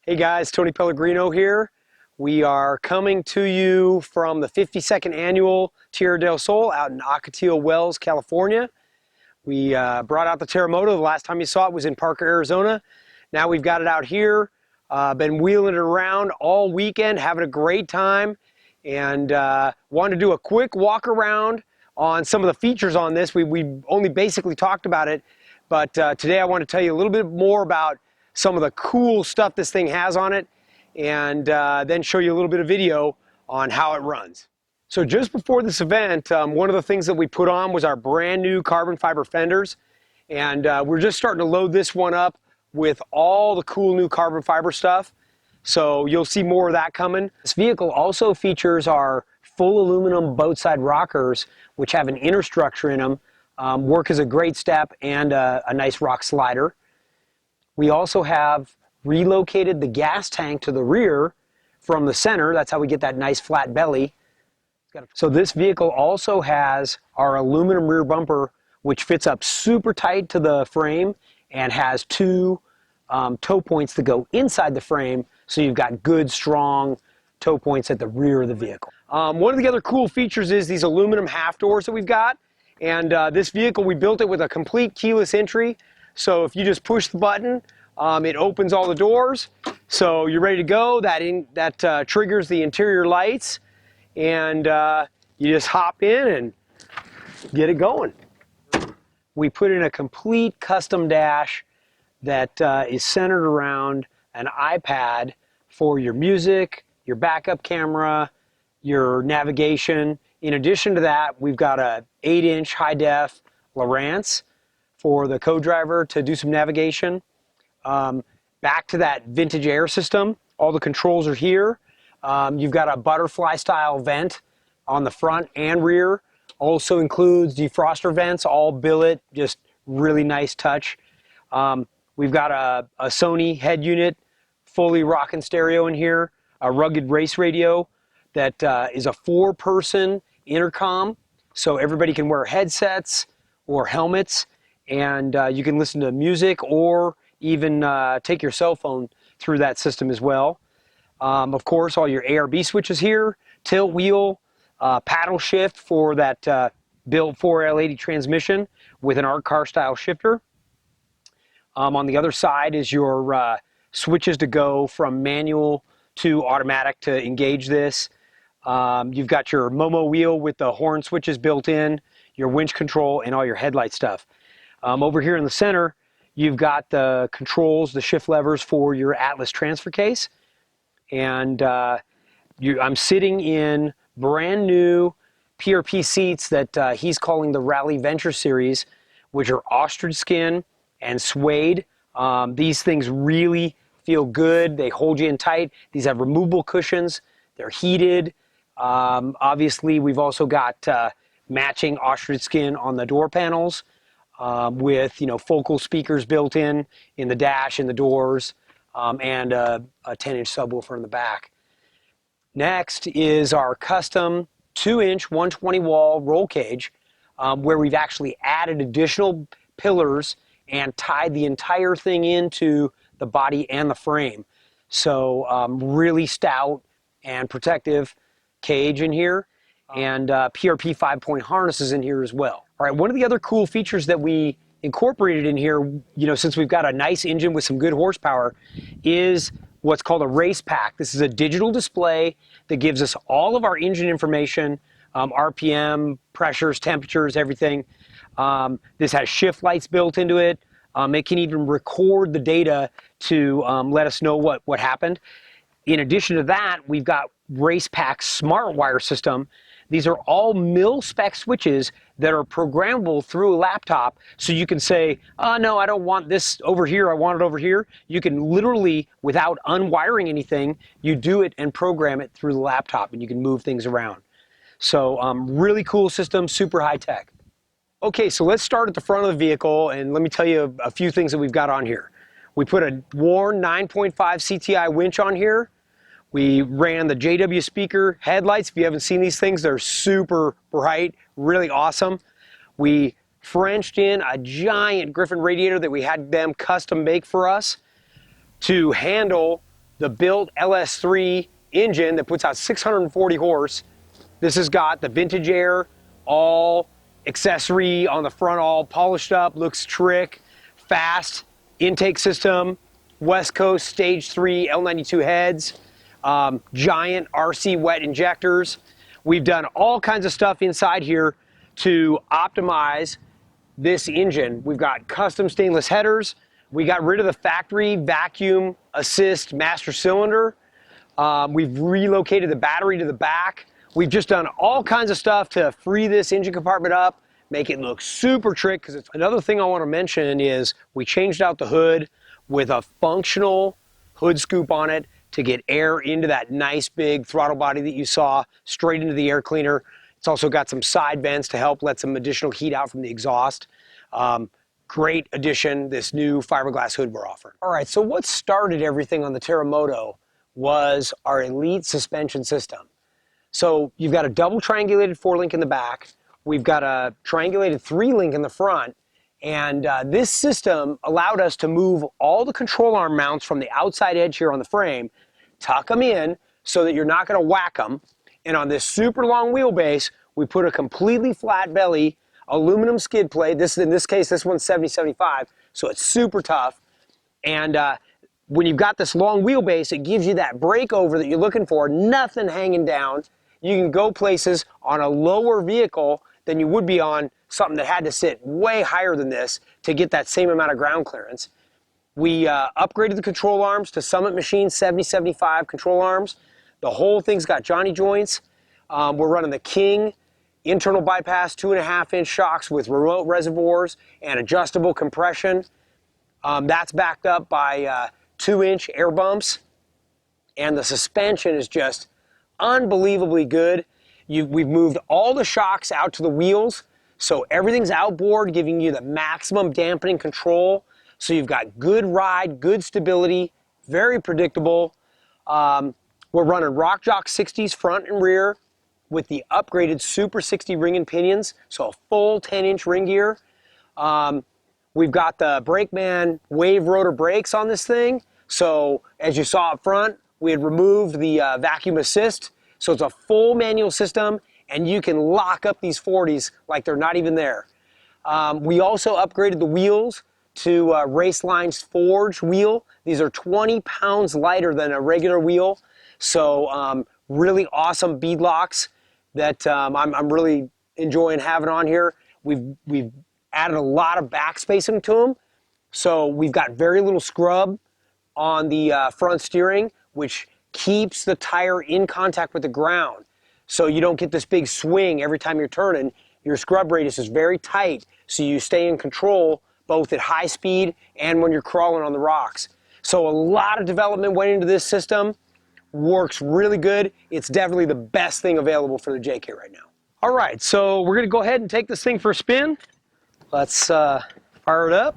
Hey guys, Tony Pellegrino here. We are coming to you from the 52nd annual Tierra del Sol out in Ocotillo Wells, California. We brought out the Terremoto. The last time you saw it was in Parker, Arizona. Now we've got it out here. Been wheeling it around all weekend, having a great time, and wanted to do a quick walk around on some of the features on this. We only basically talked about it, but today I want to tell you a little bit more about some of the cool stuff this thing has on it, and then show you a little bit of video on how it runs. So just before this event, one of the things that we put on was our brand new carbon fiber fenders, and we're just starting to load this one up with all the cool new carbon fiber stuff. So you'll see more of that coming. This vehicle also features our full aluminum boat side rockers, which have an inner structure in them, work as a great step and a nice rock slider. We also have relocated the gas tank to the rear from the center. That's how we get that nice flat belly. So this vehicle also has our aluminum rear bumper, which fits up super tight to the frame and has two toe points that go inside the frame, so you've got good, strong toe points at the rear of the vehicle. One of the other cool features is these aluminum half doors that we've got, and this vehicle, we built it with a complete keyless entry. So if you just push the button, it opens all the doors. So you're ready to go. That triggers the interior lights, and you just hop in and get it going. We put in a complete custom dash that is centered around an iPad for your music, your backup camera, your navigation. In addition to that, we've got a 8-inch high-def Lowrance for the co-driver to do some navigation. Back to that vintage air system, all the controls are here. You've got a butterfly style vent on the front and rear. Also includes defroster vents, all billet, just really nice touch. We've got a Sony head unit, fully rockin' stereo in here, a rugged race radio that is a 4-person intercom, so everybody can wear headsets or helmets, and you can listen to music or even take your cell phone through that system as well. Of course, all your ARB switches here, tilt wheel, paddle shift for that built 4L80 transmission with an art car style shifter. On the other side is your switches to go from manual to automatic to engage this. You've got your Momo wheel with the horn switches built in, your winch control, and all your headlight stuff. Over here in the center, you've got the controls, the shift levers for your Atlas transfer case. And I'm sitting in brand new PRP seats that he's calling the Rally Venture series, which are ostrich skin and suede. These things really feel good. They hold you in tight. These have removable cushions. They're heated. Obviously, we've also got matching ostrich skin on the door panels with focal speakers built in the dash and the doors, and a 10-inch subwoofer in the back. Next is our custom 2-inch 120 wall roll cage, where we've actually added additional pillars and tied the entire thing into the body and the frame. So really stout and protective cage in here, and PRP 5-point harnesses in here as well. All right, one of the other cool features that we incorporated in here, since we've got a nice engine with some good horsepower, is what's called a race pack. This is a digital display that gives us all of our engine information, RPM, pressures, temperatures, everything. This has shift lights built into it. It can even record the data to let us know what happened. In addition to that, we've got Race Pack Smart Wire system. These are all mil-spec switches that are programmable through a laptop, so you can say, oh no, I don't want this over here, I want it over here. You can literally, without unwiring anything, you do it and program it through the laptop, and you can move things around. So really cool system, super high tech. Okay, so let's start at the front of the vehicle, and let me tell you a few things that we've got on here. We put a worn 9.5 CTI winch on here. We ran the JW speaker headlights. If you haven't seen these things, they're super bright, really awesome. We Frenched in a giant Griffin radiator that we had them custom make for us to handle the built LS3 engine that puts out 640 horse. This has got the vintage air, all accessory on the front, all polished up, looks trick, fast intake system, West Coast Stage 3 L92 heads, giant RC wet injectors. We've done all kinds of stuff inside here to optimize this engine. We've got custom stainless headers. We got rid of the factory vacuum assist master cylinder. We've relocated the battery to the back. We've just done all kinds of stuff to free this engine compartment up, make it look super trick. Because another thing I want to mention is we changed out the hood with a functional hood scoop on it to get air into that nice big throttle body that you saw, straight into the air cleaner. It's also got some side vents to help let some additional heat out from the exhaust. Great addition, this new fiberglass hood we're offering. All right, so what started everything on the Terremoto was our Elite suspension system. So you've got a double triangulated 4-link in the back. We've got a triangulated 3-link in the front. And this system allowed us to move all the control arm mounts from the outside edge here on the frame, tuck them in so that you're not going to whack them. And on this super long wheelbase, we put a completely flat belly aluminum skid plate. In this case, this one's 70/75, so it's super tough. And when you've got this long wheelbase, it gives you that breakover that you're looking for, nothing hanging down. You can go places on a lower vehicle than you would be on something that had to sit way higher than this to get that same amount of ground clearance. We upgraded the control arms to Summit Machine 70/75 control arms. The whole thing's got Johnny joints. We're running the King internal bypass 2.5-inch shocks with remote reservoirs and adjustable compression. That's backed up by 2-inch air bumps. And the suspension is just unbelievably good. We've moved all the shocks out to the wheels, so everything's outboard, giving you the maximum dampening control. So you've got good ride, good stability, very predictable. We're running Rock Jock 60s front and rear with the upgraded Super 60 ring and pinions, so a full 10-inch ring gear. We've got the Brakeman wave rotor brakes on this thing. So as you saw up front, we had removed the vacuum assist. So it's a full manual system, and you can lock up these 40s like they're not even there. We also upgraded the wheels to Raceline's Forge wheel. These are 20 pounds lighter than a regular wheel. So really awesome bead locks that I'm really enjoying having on here. We've added a lot of back spacing to them. So we've got very little scrub on the front steering, which keeps the tire in contact with the ground. So you don't get this big swing every time you're turning. Your scrub radius is very tight, so you stay in control both at high speed and when you're crawling on the rocks. So a lot of development went into this system. Works really good. It's definitely the best thing available for the JK right now. All right, so we're gonna go ahead and take this thing for a spin. Let's fire it up.